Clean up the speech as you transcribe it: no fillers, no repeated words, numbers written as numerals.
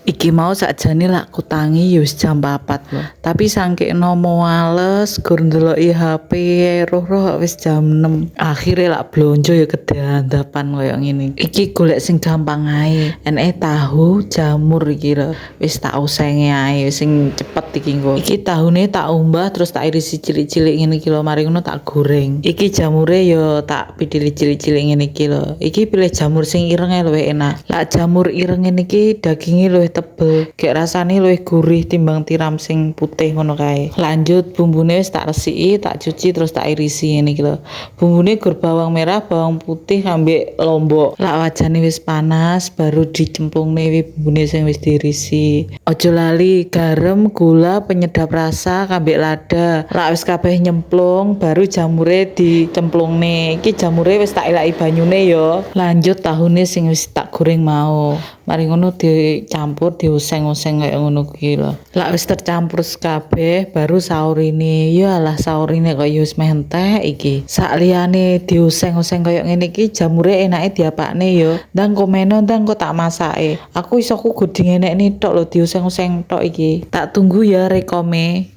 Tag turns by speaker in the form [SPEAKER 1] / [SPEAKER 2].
[SPEAKER 1] Iki mau sakjane lak kutangi ya wis jam 4 lho. Tapi sangkekno males gur ndeloki HP roh-roh wis jam 6. Akhire lak blonjo ya kedandapan koyo ngene. Iki golek sing gampang ae. Eneke tahu jamur iki lho. Wis tak usenge ae sing cepet iki engko. Iki tahune tak umbah terus tak irisi cilik-cilik ngene iki lho. Mari ngono tak goreng. Iki jamure ya tak pidili cilik-cilik ngene iki lho. Iki pilih jamur sing ireng ae luwih enak. Lak jamur ireng ngene iki daginge luwih tebel, kayak rasane luwih gurih timbang tiram sing putih ngono kae. Lanjut bumbune wis tak resiki, tak cuci terus tak irisi ngene iki lho. Bumbune gur bawang merah, bawang putih ambek lombok. Lak wajane wis panas baru dicemplungne bumbune sing wis diirisi. Ojo lali garam, gula, penyedap rasa, ambek lada. Lak wis kabeh nyemplung baru jamure dicemplungne. Iki jamure wis tak elaki banyune ya. Lanjut tahune sing wis tak goreng mau. Mari ngono dicampur diuseng-useng kayak ngono kuwi lho. Lak wis tercampur kabeh baru saurine. Ya alah saurine kok ya wis mentek iki. Sak liyane diuseng-useng kayak ngene iki jamure enake diapakne ya. Ndang komeno ndang kok tak masake. Aku iso ku guding enekne tok lho diuseng-useng tok iki. Tak tunggu ya rekome.